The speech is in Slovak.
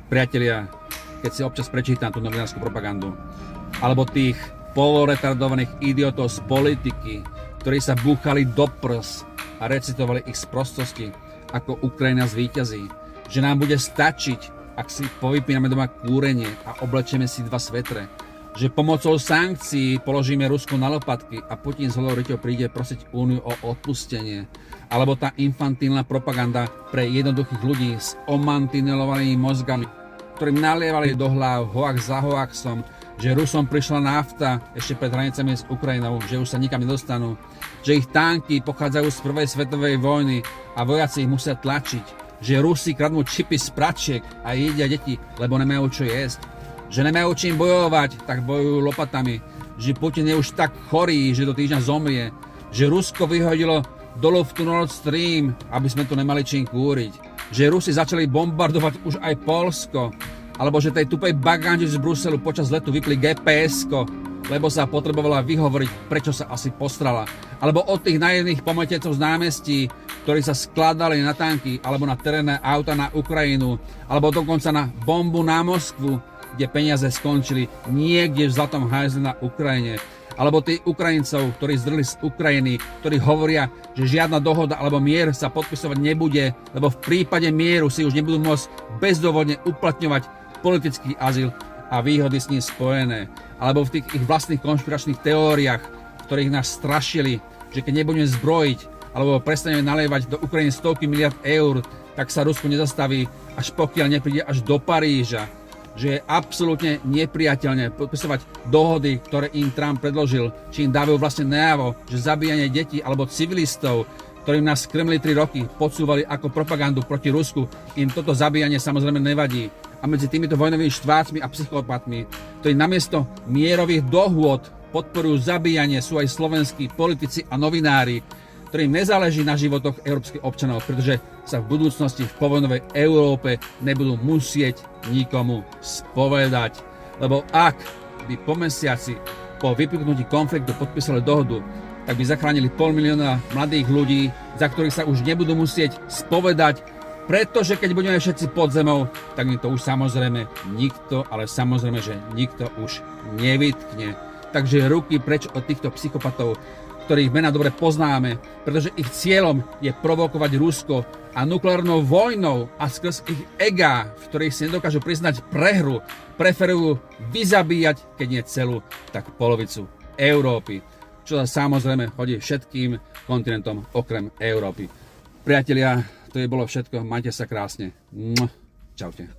Priatelia, keď si občas prečítam tú novinárskú propagandu, alebo tých poloretardovaných idiotov z politiky, ktorí sa búchali do prs a recitovali ich sprostosti, ako Ukrajina zvíťazí, že nám bude stačiť, ak si povypíname doma kúrenie a oblečieme si 2 svetre, že pomocou sankcií položíme Rusko na lopatky a Putin z holou ryťou príde prosiť Úniu o odpustenie. Alebo tá infantilná propaganda pre jednoduchých ľudí s omantinelovanými mozgami, ktorým nalievali do hlav hoax za hoaxom, že Rusom prišla nafta ešte pred hranicami s Ukrajinou, že už sa nikam nedostanú, že ich tanky pochádzajú z prvej svetovej vojny a vojaci ich musia tlačiť, že Rusi kradnú čipy z pračiek a jedia deti, lebo nemajú čo jesť, že nemajú čím bojovať, tak bojujú lopatami, že Putin je už tak chorý, že do týždňa zomrie, že Rusko vyhodilo do luftu Nord Stream, aby sme tu nemali čím kúriť, že Rusi začali bombardovať už aj Poľsko, alebo že tej tupej bagandi z Bruselu počas letu vypli GPS-ko, lebo sa potrebovala vyhovoriť, prečo sa asi postrala, alebo od tých naivných pamätecov z námestí, ktorí sa skladali na tanky alebo na terénne auta na Ukrajinu, alebo dokonca na bombu na Moskvu, kde peniaze skončili niekde v zlatom hajzli na Ukrajine. Alebo tí Ukrajincov, ktorí zdrli z Ukrajiny, ktorí hovoria, že žiadna dohoda alebo mier sa podpisovať nebude, lebo v prípade mieru si už nebudú môcť bezdôvodne uplatňovať politický azyl a výhody s ním spojené. Alebo v tých ich vlastných konšpiračných teóriách, ktorých nás strašili, že keď nebudeme zbrojiť alebo prestaneme nalievať do Ukrajiny stovky miliard eur, tak sa Rusko nezastaví, až pokiaľ nepríde až do Paríža. Že je absolútne nepriateľné podpisovať dohody, ktoré im Trump predložil, či im dávajú vlastne najavo, že zabíjanie detí alebo civilistov, ktorým nás Kremli 3 roky podsúvali ako propagandu proti Rusku, im toto zabíjanie samozrejme nevadí. A medzi týmito vojnovými štvácmi a psychopatmi, ktorí namiesto mierových dohôd podporujú zabíjanie, sú aj slovenskí politici a novinári, ktorým nezáleží na životoch európskych občanov, pretože sa v budúcnosti v povojnovej Európe nebudú musieť nikomu spovedať. Lebo ak by po mesiaci po vypuknutí konfliktu podpísali dohodu, tak by zachránili 500 000 mladých ľudí, za ktorých sa už nebudú musieť spovedať, pretože keď budeme všetci pod zemou, tak mi to už samozrejme nikto, ale samozrejme, že nikto už nevytkne. Takže ruky preč od týchto psychopatov, ktorých mena dobre poznáme, pretože ich cieľom je provokovať Rusko a nukleárnou vojnou a skrz ich egá, v ktorých si nedokážu priznať prehru, preferujú vyzabíjať, keď nie celú, tak polovicu Európy. Čo sa samozrejme hodí všetkým kontinentom okrem Európy. Priatelia, to je bolo všetko. Majte sa krásne. Čaute.